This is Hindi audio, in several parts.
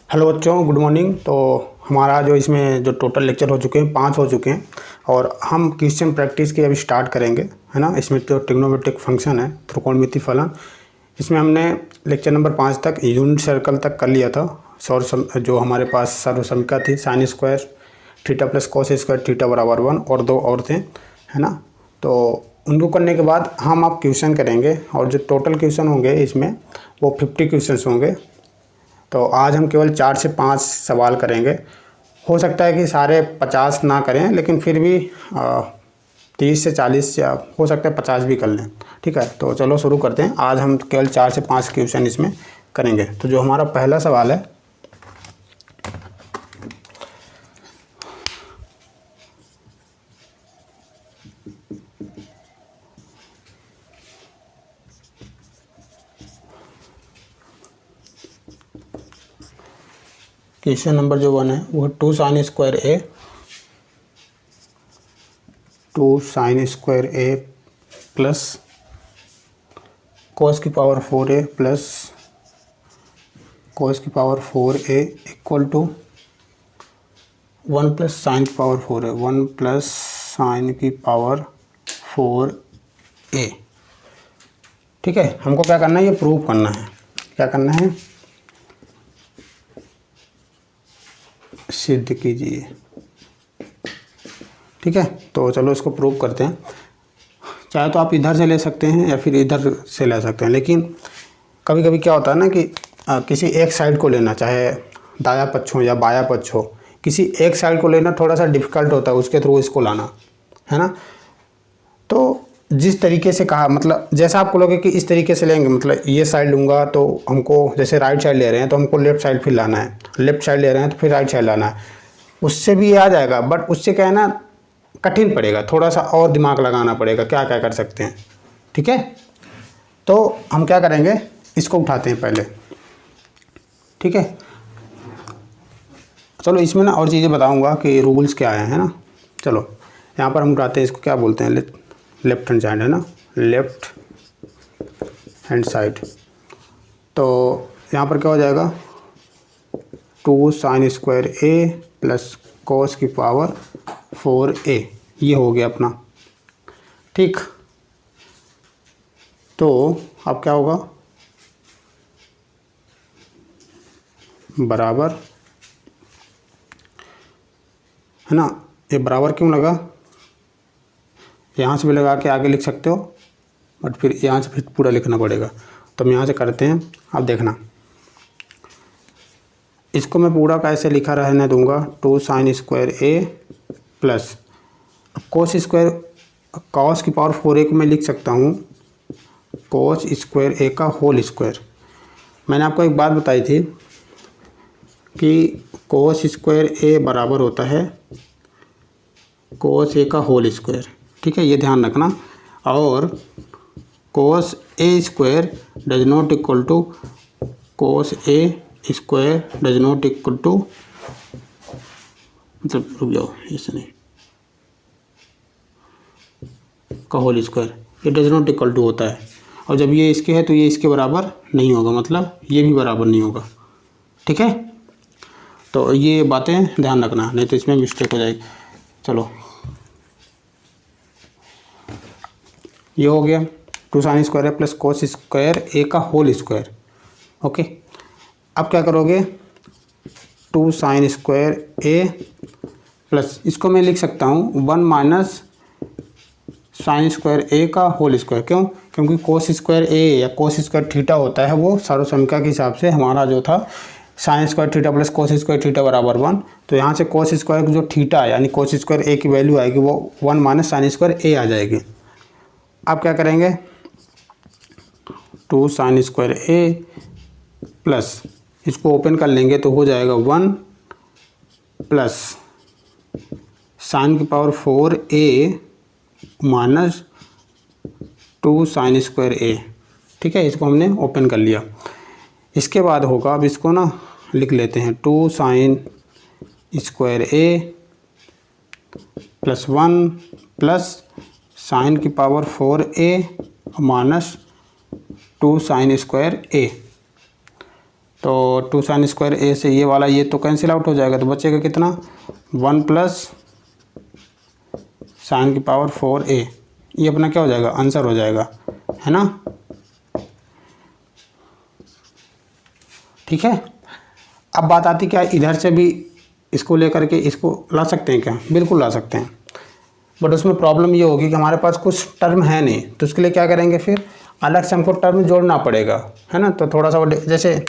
हेलो बच्चों, गुड मॉर्निंग। तो हमारा जो इसमें जो टोटल लेक्चर हो चुके हैं 5 हो चुके हैं और हम क्वेश्चन प्रैक्टिस की अभी स्टार्ट करेंगे, है ना। इसमें जो ट्रिग्नोमेट्रिक फंक्शन है, त्रिकोणमिति फलन, इसमें हमने लेक्चर नंबर 5 तक यूनिट सर्कल तक कर लिया था। जो हमारे पास सर्वसमीका थी sign square theta plus cos square theta बराबर 1 और 2 और थे, है ना। तो उनको करने के बाद हम आप क्वेश्चन करेंगे और जो टोटल क्वेश्चन होंगे इसमें वो 50 क्वेश्चन होंगे। तो आज हम केवल 4 से 5 सवाल करेंगे। हो सकता है कि सारे 50 ना करें, लेकिन फिर भी 30 से 40 या हो सकता है 50 भी कर लें। ठीक है, तो चलो शुरू करते हैं। आज हम केवल 4 से 5 क्वेश्चन इसमें करेंगे। तो जो हमारा पहला सवाल है, क्वेश्चन नंबर जो 1 है वो 2 sine square a 2 sine square A plus cos की पावर 4a प्लस कॉस की power 4a equal to 1 plus sine की पावर 4a 1 प्लस साइन की पावर 4a। ठीक है, हमको क्या करना है, ये प्रूव करना है। क्या करना है, सिद्ध कीजिए। ठीक है, तो चलो इसको प्रूव करते हैं। चाहे तो आप इधर से ले सकते हैं या फिर इधर से ले सकते हैं, लेकिन कभी कभी क्या होता है ना कि किसी एक साइड को लेना, चाहे दाया पक्ष हो या बाया पक्ष हो, किसी एक साइड को लेना थोड़ा सा डिफ़िकल्ट होता है, उसके थ्रू इसको लाना, है ना। तो जिस तरीके से कहा, मतलब जैसा आप बोलोगे कि इस तरीके से लेंगे, मतलब ये साइड लूँगा तो हमको, जैसे राइट साइड ले रहे हैं तो हमको लेफ़्ट साइड फिर लाना है, लेफ़्ट साइड ले रहे हैं तो फिर राइट साइड लाना है। उससे भी ये आ जाएगा, बट उससे क्या है ना, कठिन पड़ेगा, थोड़ा सा और दिमाग लगाना पड़ेगा, क्या क्या कर सकते हैं। ठीक है, तो हम क्या करेंगे, इसको उठाते हैं पहले। ठीक है, चलो इसमें ना और चीज़ें बताऊंगा कि रूल्स क्या है ना। चलो यहाँ पर हम उठाते हैं, इसको क्या बोलते हैं, लेफ्ट हैंड साइड, है ना, लेफ्ट हैंड साइड। तो यहाँ पर क्या हो जाएगा, 2 साइन स्क्वायर ए प्लस कॉस की पावर 4a, ये हो गया अपना। ठीक, तो अब क्या होगा, बराबर, है ना। ये बराबर क्यों लगा, यहाँ से भी लगा के आगे लिख सकते हो, बट फिर यहाँ से फिर पूरा लिखना पड़ेगा। तो हम यहाँ से करते हैं। अब देखना, इसको मैं पूरा कैसे लिखा रहने दूंगा, 2 साइन स्क्वायर ए प्लस कोस स्क्वायर, कॉस की पावर 4a को मैं लिख सकता हूँ कोस स्क्वायर ए का होल स्क्वायर। मैंने आपको एक बात बताई थी कि कोस स्क्वायर ए बराबर होता है कोस ए का होल स्क्वायर। ठीक है, ये ध्यान रखना। और cos A square does not equal to cos A square does not equal to, मतलब रुक जाओ, ऐसे नहीं, का होल स्क्वायर, ये डज नॉट इक्वल टू होता है। और जब ये इसके है तो ये इसके बराबर नहीं होगा, मतलब ये भी बराबर नहीं होगा। ठीक है, तो ये बातें ध्यान रखना, नहीं तो इसमें मिस्टेक हो जाएगी। चलो, ये हो गया 2 साइन स्क्वायर ए प्लस कोस स्क्वायर ए का होल स्क्वायर। ओके, अब क्या करोगे, 2 साइन स्क्वायर ए प्लस, इसको मैं लिख सकता हूँ 1 माइनस साइन स्क्वायर ए का होल स्क्वायर। क्यों, क्योंकि कोस स्क्वायर ए या कोस स्क्वायर थीटा होता है, वो सर्वसमीका के हिसाब से हमारा जो था sign square theta plus cos square theta बराबर 1। तो यहाँ से कोस स्क्वायर जो थीटा यानी कोस स्क्वायर ए की वैल्यू आएगी वो 1 माइनस साइन स्क्वायर ए आ जाएगी। अब क्या करेंगे, 2 साइन स्क्वायर ए प्लस, इसको ओपन कर लेंगे तो हो जाएगा 1 प्लस साइन की power 4a minus 2 sine square A. ठीक है, इसको हमने ओपन कर लिया। इसके बाद होगा, अब इसको ना लिख लेते हैं, 2 साइन स्क्वायर ए प्लस 1 प्लस साइन की power 4a minus 2 sine square A. तो 2 साइन स्क्वायर ए से ये वाला ये तो कैंसिल आउट हो जाएगा, तो बचेगा कितना 1 प्लस साइन की पावर 4a। ये अपना क्या हो जाएगा, आंसर हो जाएगा, है ना। ठीक है। अब बात आती क्या, इधर से भी इसको लेकर के इसको ला सकते हैं क्या, बिल्कुल ला सकते हैं, बट उसमें प्रॉब्लम ये होगी कि हमारे पास कुछ टर्म है नहीं, तो उसके लिए क्या करेंगे, फिर अलग से हमको टर्म जोड़ना पड़ेगा, है ना। तो थोड़ा सा जैसे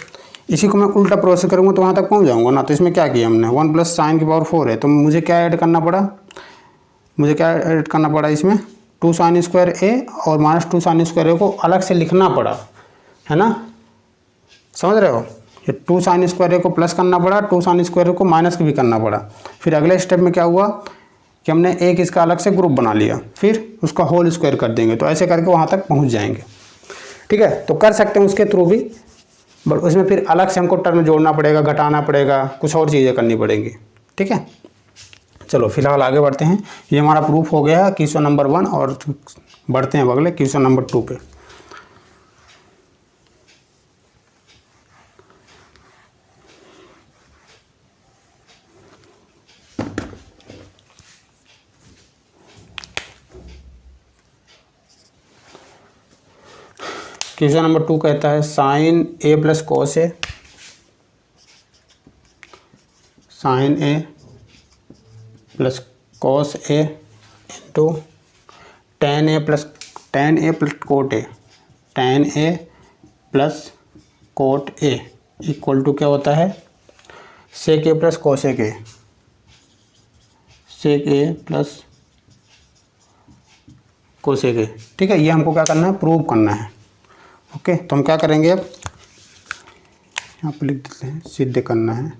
इसी को मैं उल्टा प्रोसेस करूँगा तो वहाँ तक पहुँच जाऊँगा ना। तो इसमें क्या किया हमने, 1 प्लस साइन की पावर 4 है, तो मुझे क्या ऐड करना पड़ा, मुझे क्या ऐड करना पड़ा इसमें 2 साइन स्क्वायर ए और माइनस 2 साइन स्क्वायर ए को अलग से लिखना पड़ा, है ना, समझ रहे हो। ये 2 साइन स्क्वायर ए को प्लस करना पड़ा, 2 साइन स्क्वायर ए को माइनस भी करना पड़ा। फिर अगले स्टेप में क्या हुआ कि हमने एक इसका अलग से ग्रुप बना लिया, फिर उसका होल स्क्वायर कर देंगे, तो ऐसे करके वहाँ तक पहुँच जाएंगे। ठीक है, तो कर सकते हैं उसके थ्रू भी, बट उसमें फिर अलग से हमको टर्म जोड़ना पड़ेगा, घटाना पड़ेगा, कुछ और चीज़ें करनी पड़ेंगी। ठीक है, चलो फिलहाल आगे बढ़ते हैं। ये हमारा प्रूफ हो गया क्वेश्चन नंबर 1 और बढ़ते हैं अगले क्वेश्चन नंबर 2 पे। क्वेश्चन नंबर 2 कहता है sine A plus cos A, sine A plus cos A into tan A plus cot A, tan A plus cot A equal to क्या होता है, sec A plus cosec A, sec A plus cosec A. ठीक है, ये हमको क्या करना है, प्रूव करना है। ओके, तो हम क्या करेंगे, अब यहाँ पर लिख देते हैं, सिद्ध करना है।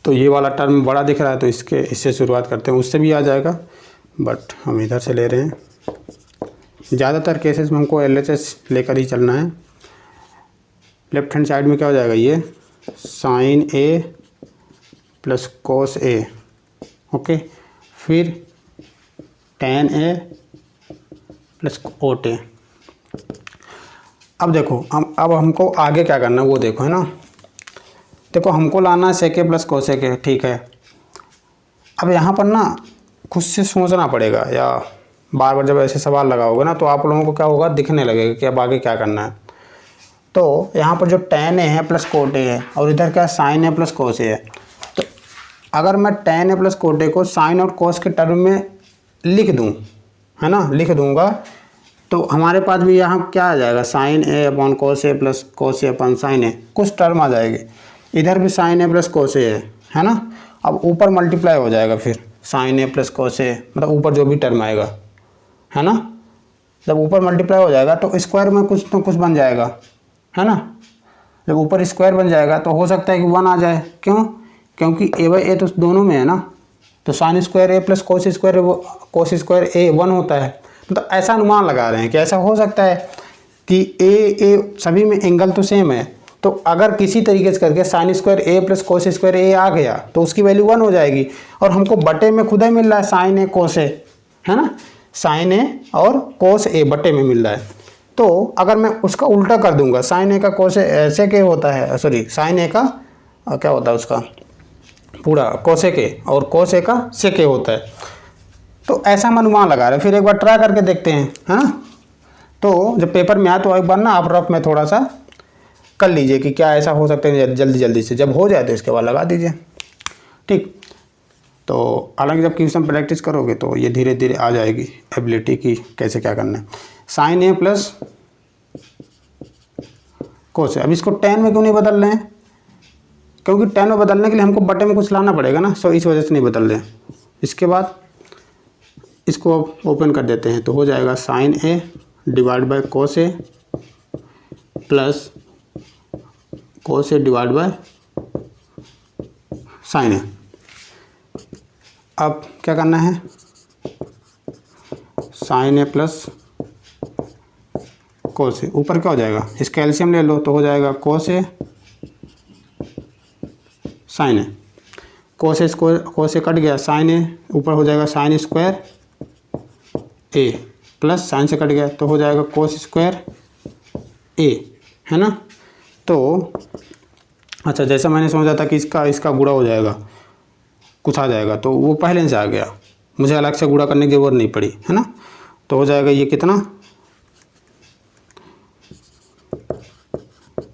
तो ये वाला टर्म बड़ा दिख रहा है तो इससे शुरुआत करते हैं, उससे भी आ जाएगा, बट हम इधर से ले रहे हैं। ज़्यादातर केसेस में हमको LHS लेकर ही चलना है। लेफ्ट हैंड साइड में क्या हो जाएगा, ये sign A plus cos A, okay, फिर टेन ए प्लस कोट ए। अब देखो अब हमको आगे क्या करना है वो देखो, है ना। देखो हमको लाना है sec A plus cosec A, ठीक है। अब यहाँ पर ना खुद से सोचना पड़ेगा, या बार बार जब ऐसे सवाल लगाओगे ना तो आप लोगों को क्या होगा, दिखने लगेगा कि अब आगे क्या करना है। तो यहाँ पर जो टेन ए है प्लस कोट ए है और इधर क्या साइन ए प्लस कोस ए है, तो अगर मैं टेन ए प्लस कोट ए को साइन और कोस के टर्म में लिख दूँ, है ना, लिख दूँगा, तो हमारे पास भी यहाँ क्या आ जाएगा, साइन ए अपॉन कोस ए प्लस कोस ए अपॉन साइन ए, कुछ टर्म आ जाएगी। इधर भी साइन ए प्लस कोस ए है ना। अब ऊपर मल्टीप्लाई हो जाएगा फिर साइन ए प्लस कोस ए, मतलब ऊपर जो भी टर्म आएगा, है ना। जब ऊपर मल्टीप्लाई हो जाएगा तो स्क्वायर में कुछ तो कुछ बन जाएगा, है ना। जब ऊपर स्क्वायर बन जाएगा तो हो सकता है कि 1 आ जाए, क्यों, क्योंकि ए बाई ए तो दोनों में है ना। तो साइन स्क्वायर ए प्लस कोस स्क्वायर ए 1 होता है। तो ऐसा अनुमान लगा रहे हैं कि ऐसा हो सकता है कि ए सभी में एंगल तो सेम है, तो अगर किसी तरीके से करके sign square A plus cos square A आ गया तो उसकी वैल्यू 1 हो जाएगी, और हमको बटे में खुद ही मिल रहा है साइन ए कोस ए, है ना, साइन ए और कोस ए बटे में मिल रहा है। तो अगर मैं उसका उल्टा कर दूंगा, साइन ए का कोस ए ऐसे के होता है, सॉरी साइन ए का क्या होता है उसका पूरा कोसे के, और कोसे का सेके होता है। तो ऐसा हम अनुमान लगा रहे हैं, फिर एक बार ट्राई करके देखते हैं, है ना। तो जब पेपर में आए तो एक बार ना आप रफ में थोड़ा सा कर लीजिए कि क्या ऐसा हो सकता है, जल्दी से जब हो जाए तो इसके बाद लगा दीजिए, ठीक। तो हालांकि जब क्वेश्चन प्रैक्टिस करोगे तो ये धीरे धीरे आ जाएगी एबिलिटी की कैसे क्या करना है। साइन ए प्लस कोस ए, अब इसको 10 में क्यों नहीं बदल रहे हैं, क्योंकि 10 में बदलने के लिए हमको बटे में कुछ लाना पड़ेगा ना, सो इस वजह से नहीं बदल रहे हैं। इसके बाद इसको ओपन कर देते हैं, तो हो जाएगा sine A divide by cos A plus cos A divide by sine A. अब क्या करना है, साइन ए प्लस कोस ए, ऊपर क्या हो जाएगा, इसका एलसीएम ले लो तो हो जाएगा कोस ए साइन ए, कोस ए कट गया, साइन ए ऊपर हो जाएगा साइन स्क्वायर ए, प्लस साइन से कट गया तो हो जाएगा कोस स्क्वायर ए, है ना। तो अच्छा, जैसा मैंने समझा था कि इसका गुणा हो जाएगा, कुछ आ जाएगा, तो वो पहले से आ गया, मुझे अलग से गुणा करने की जरूरत नहीं पड़ी, है ना। तो हो जाएगा ये कितना,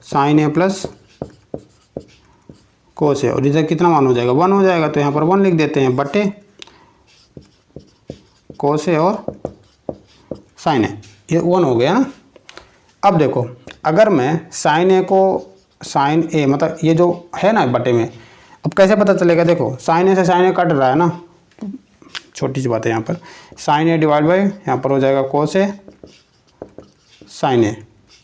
साइन ए प्लस कोस है, और इधर कितना मान हो जाएगा, 1 हो जाएगा, तो यहाँ पर 1 लिख देते हैं, बटे कोस है और साइन है, ये 1 हो गया ना। अब देखो, अगर मैं साइन ए को साइन ए मतलब ये जो है ना बटे में, अब कैसे पता चलेगा, देखो साइन ए से साइन ए कट रहा है ना, छोटी सी बात है यहाँ पर, साइन ए डिवाइड बाई यहाँ पर हो जाएगा कोस ए साइन ए,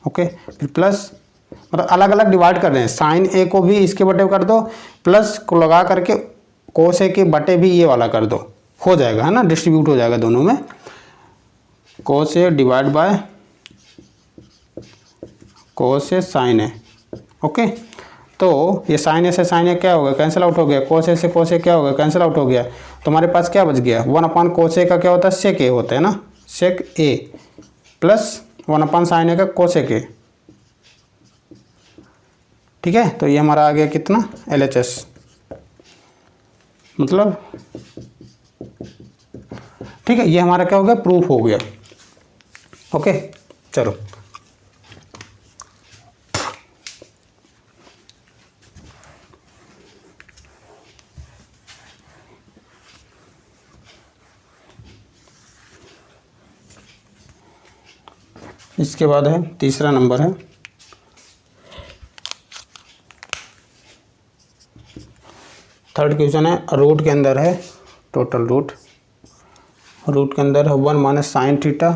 ओके। फिर प्लस मतलब अलग अलग डिवाइड कर रहे हैं, साइन ए को भी इसके बटे कर दो, प्लस को लगा करके कोस ए के बटे भी ये वाला कर दो, हो जाएगा, है ना, डिस्ट्रीब्यूट हो जाएगा दोनों में, cos A divide by cos A sine A, okay. तो ये साइन ए से साइन ए क्या हो गया, कैंसिल आउट हो गया, कोस ए से कोस ए क्या हो गया, कैंसिल आउट हो गया, तो हमारे पास क्या बच गया, 1 कोस ए का क्या होता है, सेक ए होता है ना, सेक ए प्लस 1 साइन ए का कोस ए के, ठीक है। तो ये हमारा आ गया कितना, LHS, मतलब ठीक है, ये हमारा क्या हो गया, प्रूफ हो गया, ओके। चलो इसके बाद है तीसरा नंबर है, थर्ड क्वेश्चन है, रूट के अंदर है, टोटल रूट के अंदर है 1 minus sine theta,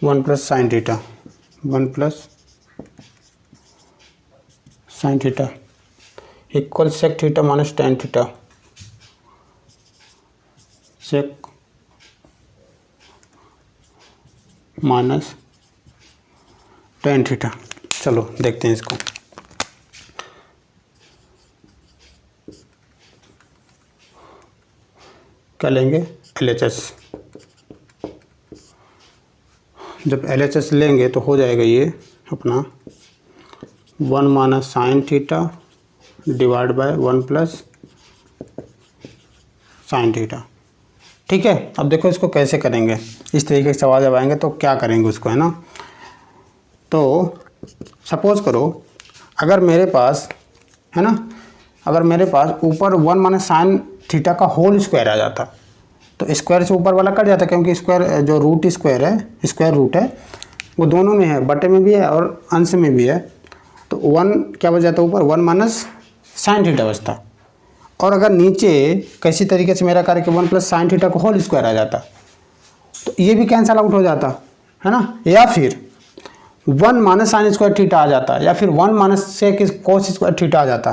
1 plus sine theta, 1 plus sine theta equal sec theta minus tan theta, sec minus tan theta. चलो देखते हैं इसको, क्या लेंगे, LHS। जब LHS लेंगे तो हो जाएगा ये अपना 1 minus sine theta divide by 1 plus sine theta, ठीक है। अब देखो इसको कैसे करेंगे, इस तरीके से सवाल जब आएंगे तो क्या करेंगे उसको, है ना। तो सपोज करो अगर मेरे पास, है ना, अगर मेरे पास ऊपर 1 माइनस साइन थीटा का होल स्क्वायर आ जाता, तो स्क्वायर से ऊपर वाला कट जाता, क्योंकि स्क्वायर जो रूट स्क्वायर है, स्क्वायर रूट है, वो दोनों में है, बटे में भी है और अंश में भी है, तो 1 क्या बच जाता, ऊपर 1 माइनस साइन थीटा बचता। और अगर नीचे कैसी तरीके से मेरा कार्य 1 प्लस साइन थीटा का होल स्क्वायर आ जाता, तो ये भी कैंसल आउट हो जाता, है ना। या फिर 1 माइनस साइन स्क्वायर थीटा आ जाता, या फिर 1 minus sec cos square theta आ जाता,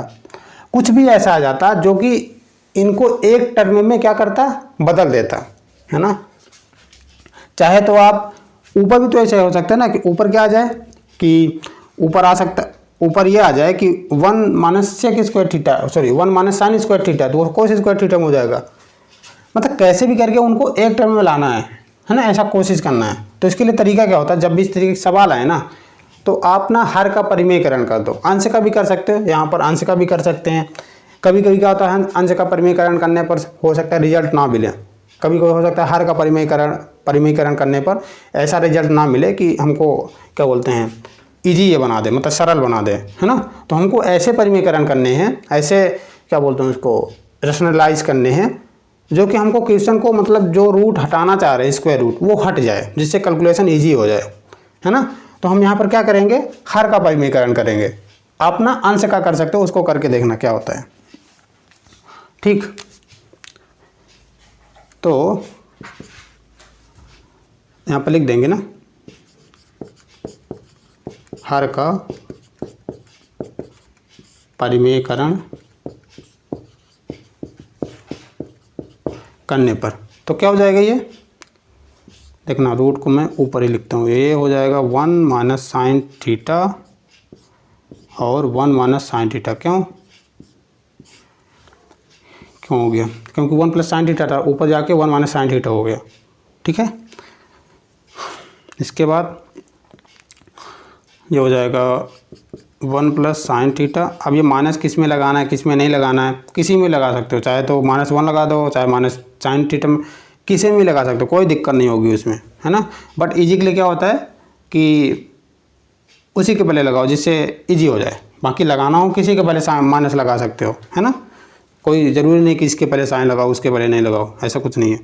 कुछ भी ऐसा आ जाता जो कि इनको एक टर्म में क्या करता, बदल देता, है ना। चाहे तो आप ऊपर भी तो ऐसे हो सकता है ना कि ऊपर क्या आ जाए, कि ऊपर आ सकता, ऊपर ये आ जाए कि 1 minus sec square theta, sorry 1 minus sine square theta, तो वो कोस स्क्वायर थीटा में हो जाएगा। मतलब कैसे भी करके उनको एक टर्म में लाना है ना, ऐसा कोशिश करना है। तो इसके लिए तरीका क्या होता है, जब भी इस तरीके के सवाल आए ना, तो आप ना हर का परिमेयकरण कर दो, अंश का भी कर सकते हो, यहाँ पर अंश का भी कर सकते हैं। कभी कभी क्या होता है, अंश का परिमेयकरण करने पर हो सकता है रिजल्ट ना मिले, कभी कभी हो सकता है हर का परिमेयकरण करने पर ऐसा रिजल्ट ना मिले कि हमको क्या बोलते हैं, इजी ये बना दे, मतलब सरल बना दे, है ना। तो हमको ऐसे परिमेयकरण करने हैं, ऐसे क्या बोलते हैं उसको, रेशनलाइज करने हैं, जो कि हमको क्वेश्चन को मतलब जो रूट हटाना चाह रहे हैं, स्क्वायर रूट, वो हट जाए, जिससे कैलकुलेशन ईजी हो जाए, है ना। तो हम यहाँ पर क्या करेंगे, हर का परिमेयकरण करेंगे। आप ना अंश का कर सकते हो, उसको करके देखना क्या होता है, ठीक। तो यहाँ पर लिख देंगे ना, हर का परिमेयकरण करने पर तो क्या हो जाएगा, ये देखना, रूट को मैं ऊपर ही लिखता हूँ, ये हो जाएगा 1 माइनस साइन थीटा और 1 माइनस साइन थीटा। क्यों, क्यों हो गया? क्योंकि 1 प्लस साइन थीटा था, ऊपर जाके 1 माइनस साइन थीटा हो गया। ठीक है, इसके बाद ये हो जाएगा 1 प्लस साइन थीटा। अब ये माइनस किस में लगाना है, किस में नहीं लगाना है, किसी में लगा सकते हो, चाहे तो -1 लगा दो, चाहे माइनस साइन थीटा में किसी में लगा सकते हो, कोई दिक्कत नहीं होगी उसमें, है ना। बट इजी के लिए क्या होता है कि उसी के पहले लगाओ जिससे इजी हो जाए। बाकी लगाना हो किसी के पहले माइनस लगा सकते हो, है ना। कोई ज़रूरी नहीं कि इसके पहले साइन लगाओ उसके पहले नहीं लगाओ, ऐसा कुछ नहीं है,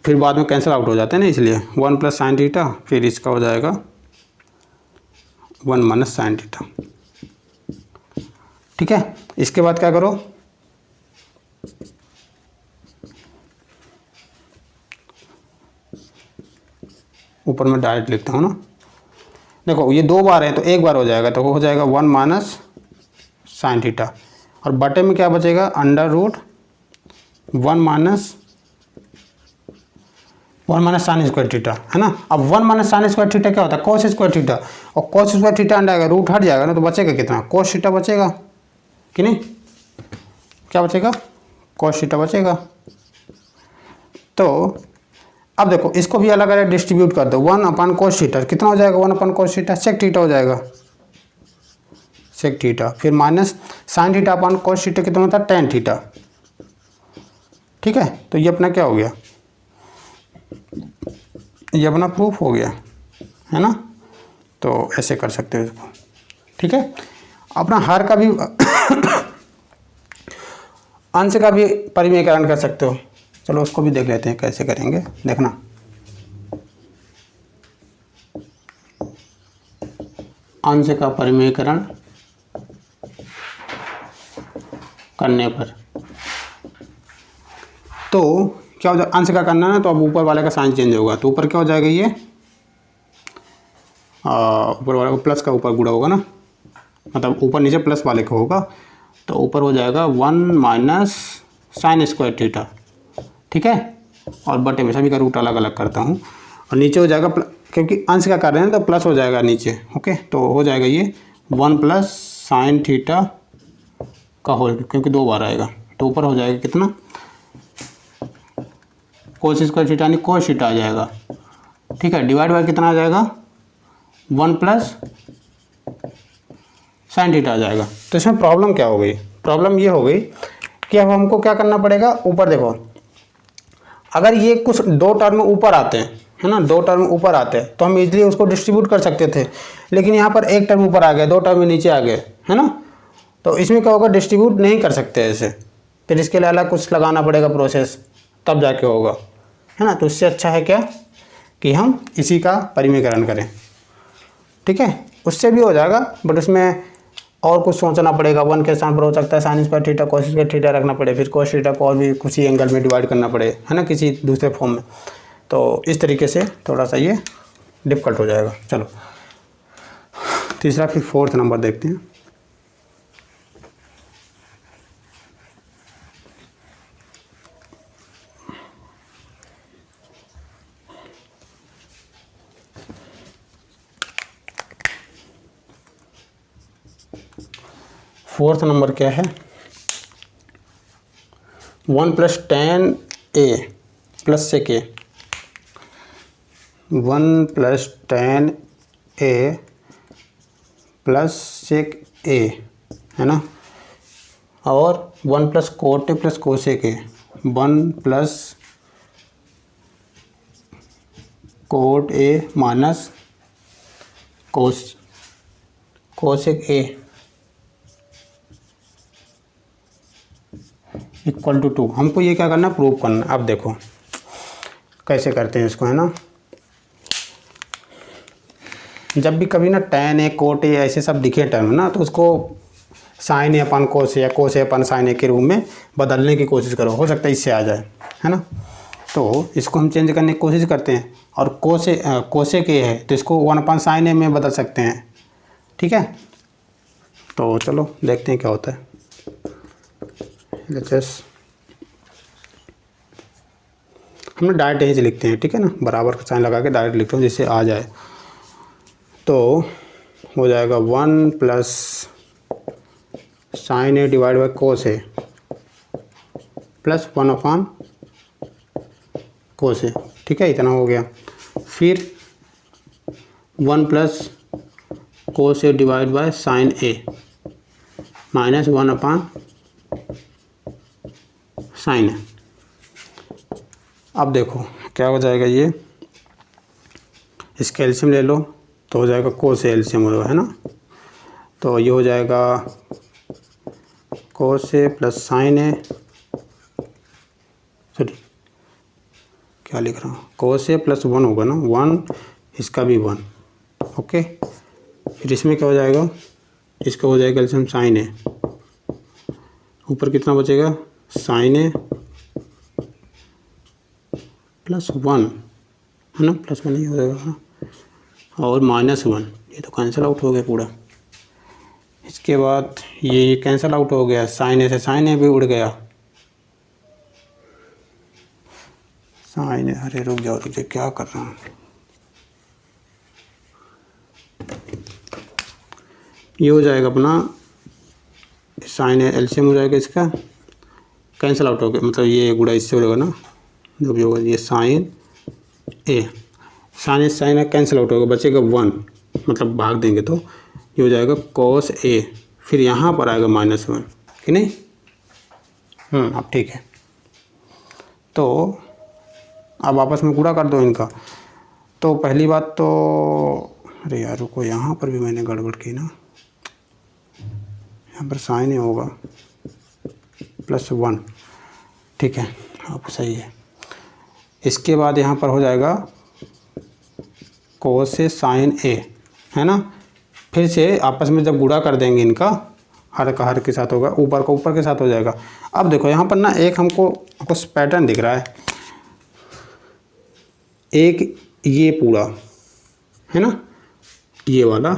फिर बाद में कैंसिल आउट हो जाते हैं ना। इसलिए 1 प्लस साइन थीटा, फिर इसका हो जाएगा 1 माइनस साइन थीटा। ठीक है, इसके बाद क्या करो, ऊपर में डायरेक्ट लिखता हूँ ना। देखो ये 2 बार है तो 1 बार हो जाएगा, तो हो जाएगा 1 माइनस साइन थीटा, और बटे में क्या बचेगा, under root 1 minus sine square theta, है ना। अब 1 माइनस साइन स्क्वायर थीटा क्या होता है, कॉस स्क्वायर थीटा, और कॉस स्क्वायर थीटा अंडर आएगा, रूट हट जाएगा ना, तो बचेगा कितना, कॉस थीटा बचेगा कि नहीं, क्या बचेगा, कॉस थीटा बचेगा। तो अब देखो इसको भी अलग अलग डिस्ट्रीब्यूट कर दो, 1 अपन कॉस थीटा कितना हो जाएगा, 1 अपन कॉस थीटा सेक थीटा हो जाएगा, सेक थीटा, फिर माइनस साइन थीटा अपन कॉस थीटा कितना होता है, टेन थीटा। ठीक है, तो ये अपना क्या हो गया, ये अपना प्रूफ हो गया, है ना। तो ऐसे कर सकते हो इसको। ठीक है, अपना हर का भी अंश का भी परिमेयकरण कर सकते हो। चलो उसको भी देख लेते हैं कैसे करेंगे, देखना। अंश का परिमेयकरण करने पर तो क्या हो जाएगा, अंश का करना है तो अब ऊपर वाले का साइन चेंज होगा, तो ऊपर क्या हो जाएगा, ये ऊपर वाले को प्लस का ऊपर गुणा होगा ना, मतलब ऊपर नीचे प्लस वाले का होगा, तो ऊपर हो जाएगा 1 माइनस साइन स्क्वायर थीटा। ठीक है, और बटे में सभी का रूट अलग अलग करता हूँ, और नीचे हो जाएगा क्योंकि अंश का कर रहे हैं तो प्लस हो जाएगा नीचे। ओके, तो हो जाएगा ये 1 प्लस साइन थीटा का होल, क्योंकि 2 बार आएगा, तो ऊपर हो जाएगा कितना, कोस स्क्वायर थीटा यानी कोस थीटा आ जाएगा। ठीक है, डिवाइड बाय कितना आ जाएगा, 1 प्लस साइन थीटा आ जाएगा। तो इसमें प्रॉब्लम क्या हो गई, प्रॉब्लम ये हो गई कि अब हमको क्या करना पड़ेगा, ऊपर देखो, अगर ये कुछ 2 टर्म ऊपर आते हैं, है ना, 2 टर्म ऊपर आते हैं तो हम इजीली उसको डिस्ट्रीब्यूट कर सकते थे, लेकिन यहाँ पर 1 टर्म ऊपर आ गया, 2 टर्म नीचे आ गए, है ना। तो इसमें क्या होगा, डिस्ट्रीब्यूट नहीं कर सकते ऐसे, फिर इसके लिए अलग कुछ लगाना पड़ेगा प्रोसेस, तब जाके होगा, है ना। तो इससे अच्छा है क्या कि हम इसी का परिमेयकरण करें। ठीक है, उससे भी हो जाएगा, बट उसमें और कुछ सोचना पड़ेगा, 1 के स्थान पर हो सकता है sign square theta cos square theta रखना पड़े, फिर कोस थीटा को और भी किसी एंगल में डिवाइड करना पड़े, है ना, किसी दूसरे फॉर्म में। तो इस तरीके से थोड़ा सा ये डिफ़िकल्ट हो जाएगा। चलो तीसरा, फिर 4th नंबर देखते हैं। फोर्थ नंबर क्या है, 1 plus tan a plus sec a, 1 plus tan a plus sec a, है ना, और 1 plus cot a plus cosec a, 1 plus cot a minus cosec a equal to 2। हमको ये क्या करना है, प्रूव करना। अब देखो कैसे करते हैं इसको, है ना। जब भी कभी ना tan a कोट a ऐसे सब दिखे टर्म ना, तो उसको साइन ए अपन कोस या कोस ए अपन साइन ए के रूप में बदलने की कोशिश करो, हो सकता है इससे आ जाए, है ना। तो इसको हम चेंज करने की कोशिश करते हैं, और कोसे के है तो इसको 1 अपन साइन ए में बदल सकते हैं। ठीक है, तो चलो देखते हैं क्या होता है। हम लोग डायरेक्ट यहीं से लिखते हैं, ठीक है ना, बराबर का साइन लगा के डायरेक्ट लिखते हूँ जिससे आ जाए। तो हो जाएगा 1 plus sine A divide by cos A plus 1 cos A, ठीक है, इतना हो गया। फिर 1 plus cos A divide by sine A minus 1 sine A. अब देखो क्या हो जाएगा, ये इसका एलसीएम ले लो तो हो जाएगा कोस ए एलसीएम होगा, है ना। तो ये हो जाएगा कोस ए प्लस साइन ए, सॉरी क्या लिख रहा हूँ, कोस ए प्लस 1 होगा ना, 1 इसका भी 1, ओके। फिर इसमें क्या हो जाएगा, इसका हो जाएगा एलसीएम साइन ए, ऊपर कितना बचेगा साइन ए प्लस 1, है ना, प्लस 1 ही हो जाएगा, और -1, ये तो कैंसिल आउट हो गया पूरा। इसके बाद ये कैंसिल आउट हो गया, साइन ए से साइन ए भी उड़ गया, साइन ए, अरे रुक जाओ क्या कर रहा हूँ, ये हो जाएगा अपना साइन ए एलसीएम हो जाएगा, इसका कैंसिल आउट हो गया, मतलब ये गुड़ा इससे हो जाएगा ना, जो भी होगा ये साइन ए साइन ए कैंसिल आउट होगा, बचेगा 1, मतलब भाग देंगे तो ये हो जाएगा कोस ए, फिर यहाँ पर आएगा -1, कि नहीं, अब ठीक है। तो अब आपस में गुणा कर दो इनका। तो पहली बात तो, अरे यार रुको, यहाँ पर भी मैंने गड़बड़ की ना, यहाँ पर साइन ए होगा प्लस 1, ठीक है, अब सही है। इसके बाद यहाँ पर हो जाएगा कोस ए साइन ए, है ना। फिर से आपस में जब गुणा कर देंगे इनका, हर का हर के साथ होगा, ऊपर का ऊपर के साथ हो जाएगा। अब देखो यहाँ पर ना एक हमको कुछ पैटर्न दिख रहा है, एक ये पूरा है ना, ये वाला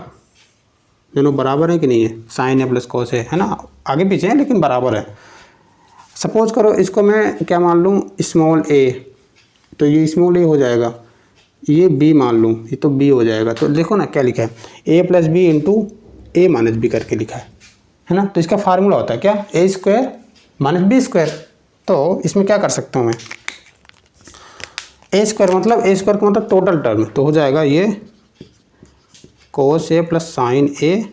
दोनों बराबर है कि नहीं है, साइन ए प्लस कोस ए, है ना, आगे पीछे है लेकिन बराबर है। सपोज करो इसको मैं क्या मान लूँ, स्मॉल ए, तो ये स्मॉल ए हो जाएगा, ये बी मान लूँ, ये तो बी हो जाएगा। तो देखो ना क्या लिखा है, ए प्लस बी इंटू ए माइनस बी करके लिखा है ना। तो इसका फार्मूला होता है क्या, ए स्क्वायर माइनस बी स्क्वायर। तो इसमें क्या कर सकता हूँ मैं, ए स्क्वायर का मतलब टोटल टर्म, तो हो जाएगा ये कोस ए प्लस साइन ए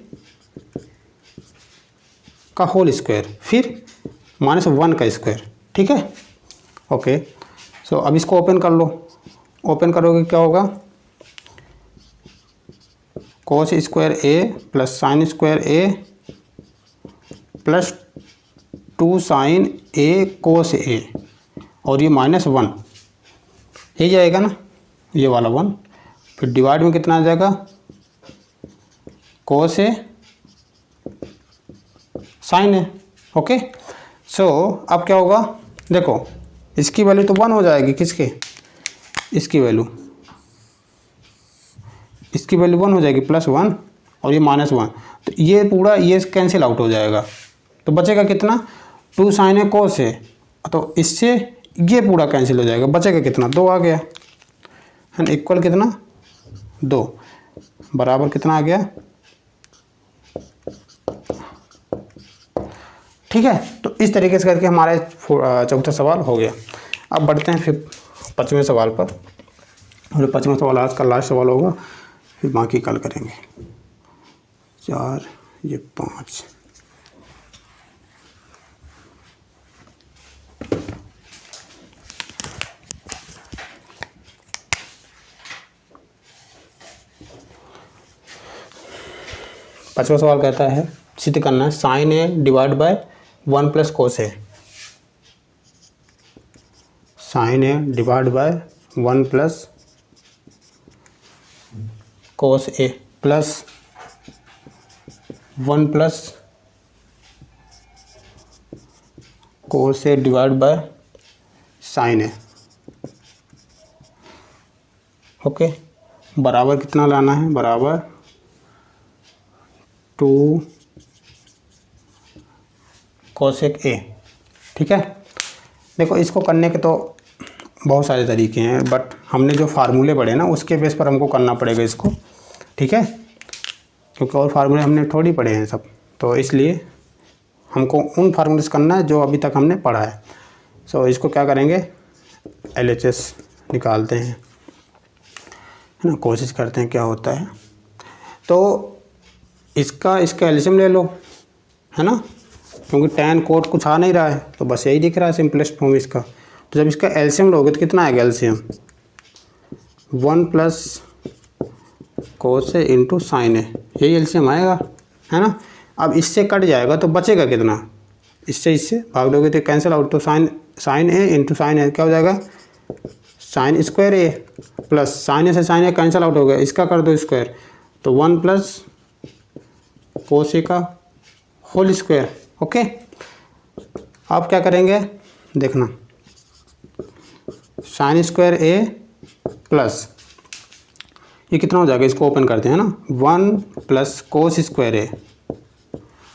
का होल स्क्वायर, फिर -1 का स्क्वायर, ठीक है, ओके। सो अब इसको ओपन कर लो, ओपन करोगे क्या होगा, कोस स्क्वायर ए प्लस साइन स्क्वायर ए प्लस 2 साइन ए कोस ए, और ये -1 ये जाएगा ना, ये वाला 1, फिर डिवाइड में कितना आ जाएगा, कोस ए साइन ए, ओके। सो अब क्या होगा, देखो इसकी वैल्यू तो 1 हो जाएगी, किसके, इसकी वैल्यू 1 हो जाएगी, +1 और ये -1, तो ये पूरा ये कैंसिल आउट हो जाएगा, तो बचेगा कितना, 2 साइन ए कोस ए, तो इससे ये पूरा कैंसिल हो जाएगा, बचेगा कितना, 2 आ गया, है ना, इक्वल कितना 2, बराबर कितना आ गया, ठीक है। तो इस तरीके से करके हमारा चौथा सवाल हो गया। अब बढ़ते हैं फिर 5वें सवाल पर, और 5वां सवाल आज का लास्ट सवाल होगा, फिर बाकी कल करेंगे। 4 ये 5, पाँचवा सवाल कहता है सिद्ध करना है sine A divide by 1 plus cos A, sine A divide by 1 plus cos A plus 1 plus cos A divide by sine A, okay, बराबर कितना लाना है, बराबर 2 कोसेक ए, ठीक है। देखो इसको करने के तो बहुत सारे तरीके हैं, बट हमने जो फार्मूले पढ़े ना उसके बेस पर हमको करना पड़ेगा इसको, ठीक है, क्योंकि और फार्मूले हमने थोड़ी पढ़े हैं सब, तो इसलिए हमको उन फार्मूले से करना है जो अभी तक हमने पढ़ा है। सो इसको क्या करेंगे, LHS निकालते हैं, है ना, कोशिश करते हैं क्या होता है। तो इसका एल्शियम ले लो, है ना, क्योंकि tan कोट कुछ आ नहीं रहा है तो बस यही दिख रहा है सिंपलेस्ट फॉर्म इसका। तो जब इसका एल्शियम लोगे तो कितना आएगा एल्शियम, 1 plus cos A into sine ए, यही एल्शियम आएगा, है ना। अब इससे कट जाएगा तो बचेगा कितना, इससे भाग दोगे तो कैंसिल आउट, तो साइन ए इंटू साइन ए क्या हो जाएगा, साइन स्क्वायर ए प्लस साइन ए से साइन ए कैंसिल आउट हो गया, इसका कर दो स्क्वायर, तो 1 प्लस कोस ए का होल स्क्वायर। ओके, अब क्या करेंगे देखना, साइन स्क्वायर ए प्लस ये कितना हो जाएगा, इसको ओपन करते हैं ना, 1 प्लस कोस स्क्वायर ए,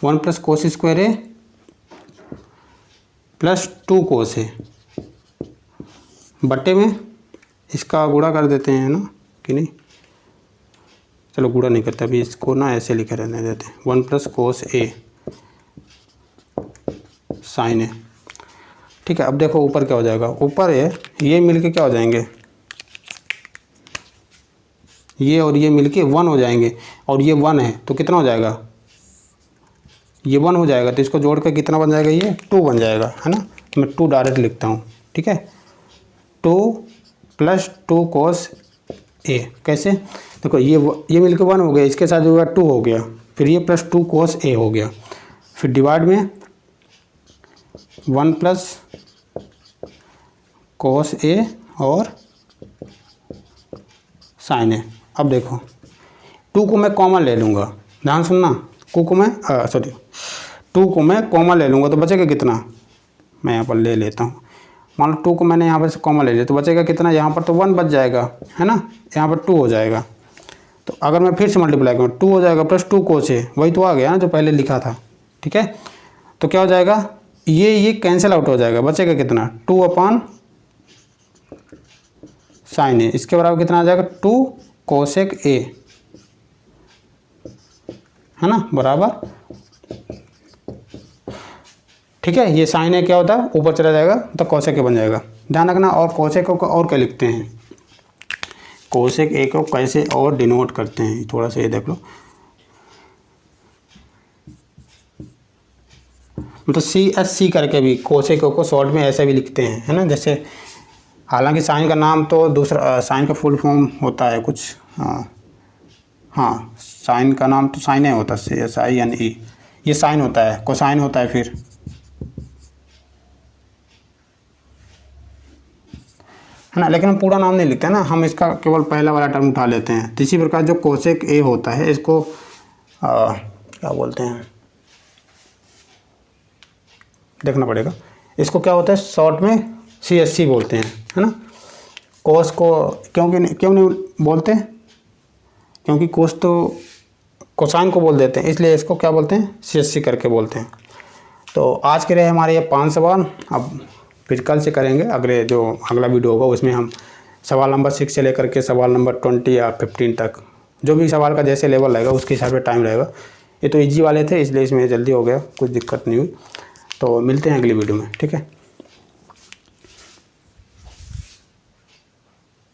1 प्लस कोस स्क्वायर ए प्लस 2 कोस ए, बट्टे में इसका गुणा कर देते हैं ना कि नहीं, चलो गुणा नहीं करते अभी, इसको ना ऐसे लिखे रहने देते हैं, 1 प्लस कोस ए साइन ए। ठीक है, अब देखो ऊपर क्या हो जाएगा, ऊपर ये मिलके क्या हो जाएंगे, ये और ये मिलके 1 हो जाएंगे, और ये 1 है तो कितना हो जाएगा, ये 1 हो जाएगा, तो इसको जोड़ कर कितना बन जाएगा, ये 2 बन जाएगा, है ना। तो मैं 2 डायरेक्ट लिखता हूँ, ठीक है, 2 प्लस 2 कोस ए, कैसे देखो, ये मिलके 1 हो गया, इसके साथ जो हुआ 2 हो गया, फिर ये प्लस 2 कोस ए हो गया, फिर डिवाइड में 1 प्लस कोस ए और साइन ए। अब देखो 2 को मैं कॉमन ले लूँगा, ध्यान सुनना, 2 को मैं कॉमन ले लूँगा तो बचेगा कितना, मैं यहाँ पर ले लेता हूँ, मान लो 2 को मैंने यहाँ पर से कॉमन ले लिया तो बचेगा कितना, यहाँ पर तो 1 बच जाएगा, है ना, यहाँ पर 2 हो जाएगा, तो अगर मैं फिर से मल्टीप्लाई करूँ 2 हो जाएगा प्लस 2 कोस ए, वही तो आ गया ना जो पहले लिखा था। ठीक है, तो क्या हो जाएगा, ये कैंसिल आउट हो जाएगा, बचेगा कितना, 2 अपॉन साइन ए, इसके बराबर कितना आ जाएगा, 2 कोसेक ए, है ना, बराबर। ठीक है, ये साइन ए क्या होता है, ऊपर चला जाएगा तो कोसेक ए बन जाएगा, ध्यान रखना। और कोसेक को और क्या लिखते हैं, कोसेक ए को कैसे और डिनोट करते हैं, थोड़ा सा ये देख लो, मतलब CSC करके भी कोसेक को शॉर्ट में ऐसे भी लिखते हैं, है ना। जैसे हालांकि साइन का नाम तो दूसरा, साइन का फुल फॉर्म होता है कुछ, हाँ साइन का नाम तो साइन है होता है, SINE, ये साइन होता है, कोसाइन होता है फिर, है ना, लेकिन हम पूरा नाम नहीं लिखते हैं ना, हम इसका केवल पहला वाला टर्म उठा लेते हैं। तो इसी प्रकार जो कोसेक ए होता है इसको क्या बोलते हैं, देखना पड़ेगा, इसको क्या होता है शॉर्ट में CSC बोलते हैं, है ना। कोस को क्यों नहीं बोलते, क्योंकि कोस तो कोसाइन को बोल देते हैं, इसलिए इसको क्या बोलते हैं, CSC करके बोलते हैं। तो आज के रहे हमारे ये 5 सवाल, अब फिर कल से करेंगे, अगला वीडियो होगा उसमें हम सवाल नंबर 6 से लेकर के सवाल नंबर 20 या 15 तक, जो भी सवाल का जैसे लेवल रहेगा उसके हिसाब से टाइम रहेगा। ये तो इजी वाले थे इसलिए इसमें जल्दी हो गया, कुछ दिक्कत नहीं हुई। तो मिलते हैं अगली वीडियो में, ठीक है।